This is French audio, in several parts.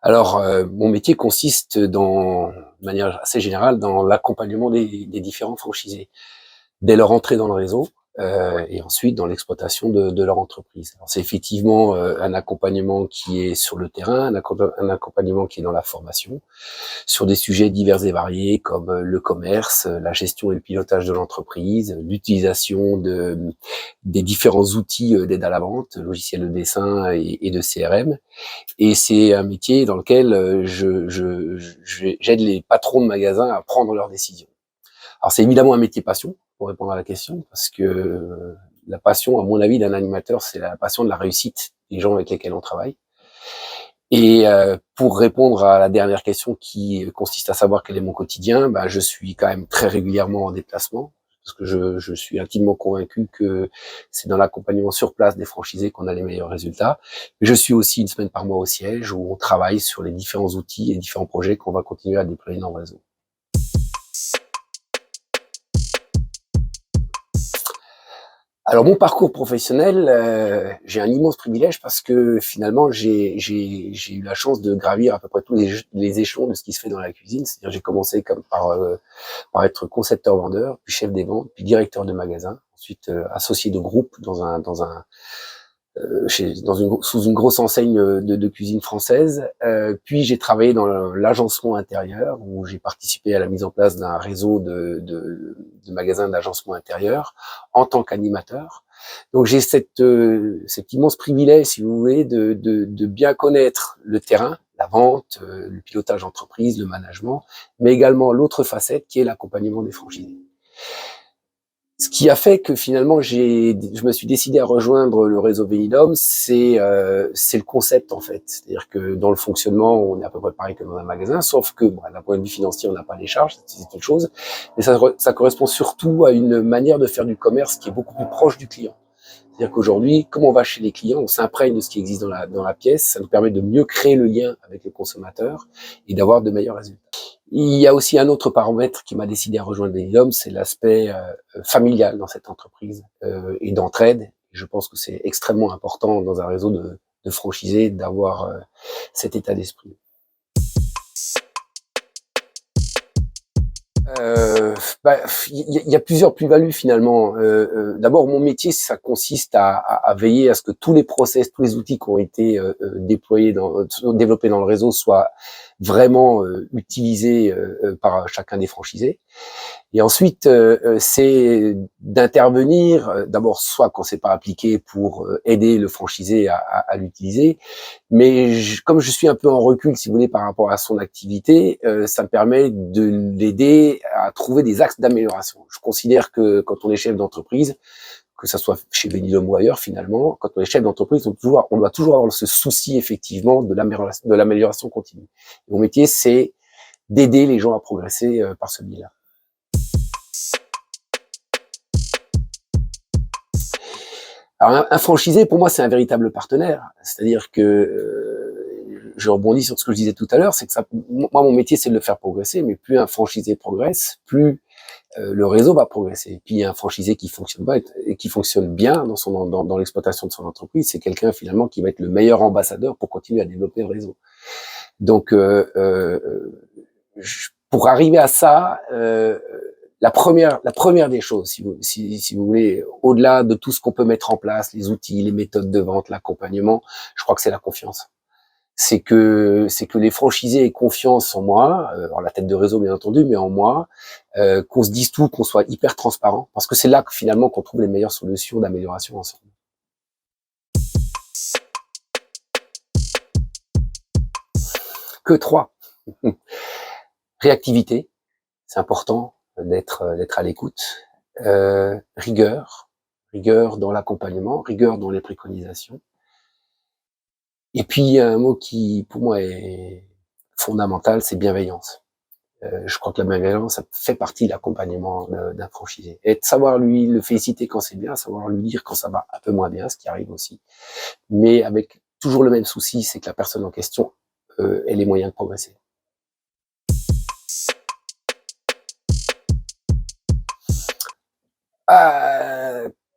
Alors, mon métier consiste de manière assez générale, dans l'accompagnement des différents franchisés, dès leur entrée dans le réseau, et ensuite dans l'exploitation de leur entreprise. Alors c'est effectivement, un accompagnement qui est sur le terrain, un accompagnement qui est dans la formation, sur des sujets divers et variés comme, le commerce, la gestion et le pilotage de l'entreprise, l'utilisation des différents outils, d'aide à la vente, logiciels de dessin et de CRM. Et c'est un métier dans lequel j'aide les patrons de magasins à prendre leurs décisions. Alors c'est évidemment un métier passion, pour répondre à la question, parce que la passion, à mon avis, d'un animateur, c'est la passion de la réussite des gens avec lesquels on travaille. Et pour répondre à la dernière question qui consiste à savoir quel est mon quotidien, bah, je suis quand même très régulièrement en déplacement, parce que je suis intimement convaincu que c'est dans l'accompagnement sur place des franchisés qu'on a les meilleurs résultats. Je suis aussi une semaine par mois au siège où on travaille sur les différents outils et différents projets qu'on va continuer à déployer dans le réseau. Alors mon parcours professionnel, j'ai un immense privilège parce que finalement j'ai eu la chance de gravir à peu près tous les échelons de ce qui se fait dans la cuisine. C'est-à-dire j'ai commencé comme par être concepteur-vendeur, puis chef des ventes, puis directeur de magasin, ensuite associé de groupe sous une grosse enseigne de cuisine française. Puis j'ai travaillé dans l'agencement intérieur, où j'ai participé à la mise en place d'un réseau de magasins d'agencement intérieur en tant qu'animateur. Donc j'ai cet immense privilège, si vous voulez, de bien connaître le terrain, la vente, le pilotage d'entreprise, le management, mais également l'autre facette qui est l'accompagnement des franchisés. Ce qui a fait que finalement je me suis décidé à rejoindre le réseau Benidorm, c'est le concept en fait. C'est-à-dire que dans le fonctionnement, on est à peu près pareil que dans un magasin, sauf que bon, d'un point de vue financier, on n'a pas les charges, c'est une chose, mais ça correspond surtout à une manière de faire du commerce qui est beaucoup plus proche du client. C'est-à-dire qu'aujourd'hui, comme on va chez les clients, on s'imprègne de ce qui existe dans la pièce, ça nous permet de mieux créer le lien avec le consommateur et d'avoir de meilleurs résultats. Il y a aussi un autre paramètre qui m'a décidé à rejoindre Benidorm, c'est l'aspect familial dans cette entreprise et d'entraide. Je pense que c'est extrêmement important dans un réseau de franchisés d'avoir cet état d'esprit. Bah, il y a plusieurs plus-values finalement. D'abord, mon métier, ça consiste à veiller à ce que tous les process, tous les outils qui ont été développés dans le réseau soient vraiment utilisés par chacun des franchisés. Et ensuite, c'est d'intervenir, d'abord soit quand c'est pas appliqué pour aider le franchisé à l'utiliser, mais comme je suis un peu en recul, si vous voulez, par rapport à son activité, ça me permet de l'aider à trouver des axes d'amélioration. Je considère que quand on est chef d'entreprise, que ça soit chez Benidorm ou ailleurs finalement, quand on est chef d'entreprise, on doit toujours avoir ce souci effectivement de l'amélioration continue. Et mon métier, c'est d'aider les gens à progresser par ce biais-là. Alors un franchisé, pour moi, c'est un véritable partenaire. C'est-à-dire que je rebondis sur ce que je disais tout à l'heure, c'est que moi, mon métier, c'est de le faire progresser, mais plus un franchisé progresse, plus le réseau va progresser. Et puis un franchisé qui fonctionne pas et qui fonctionne bien dans l'exploitation de son entreprise, c'est quelqu'un finalement qui va être le meilleur ambassadeur pour continuer à développer le réseau. Donc, pour arriver à ça, la première des choses, si vous voulez, au-delà de tout ce qu'on peut mettre en place, les outils, les méthodes de vente, l'accompagnement, je crois que c'est la confiance. C'est que les franchisés aient confiance en moi, en la tête de réseau bien entendu, mais en moi, qu'on se dise tout, qu'on soit hyper transparent, parce que c'est là que finalement qu'on trouve les meilleures solutions d'amélioration ensemble. Que trois. Réactivité, c'est important d'être à l'écoute. Rigueur dans l'accompagnement, rigueur dans les préconisations. Et puis il y a un mot qui pour moi est fondamental, c'est bienveillance. Je crois que la bienveillance, ça fait partie de l'accompagnement d'un franchisé. Et de savoir lui le féliciter quand c'est bien, savoir lui dire quand ça va un peu moins bien, ce qui arrive aussi. Mais avec toujours le même souci, c'est que la personne en question ait les moyens de progresser.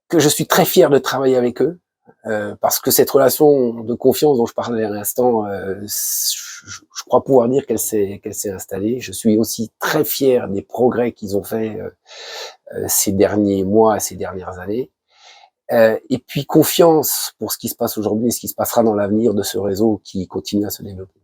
Que je suis très fier de travailler avec eux, parce que cette relation de confiance dont je parlais à l'instant, je crois pouvoir dire qu'elle s'est installée. Je suis aussi très fier des progrès qu'ils ont fait ces derniers mois, ces dernières années. Et puis confiance pour ce qui se passe aujourd'hui et ce qui se passera dans l'avenir de ce réseau qui continue à se développer.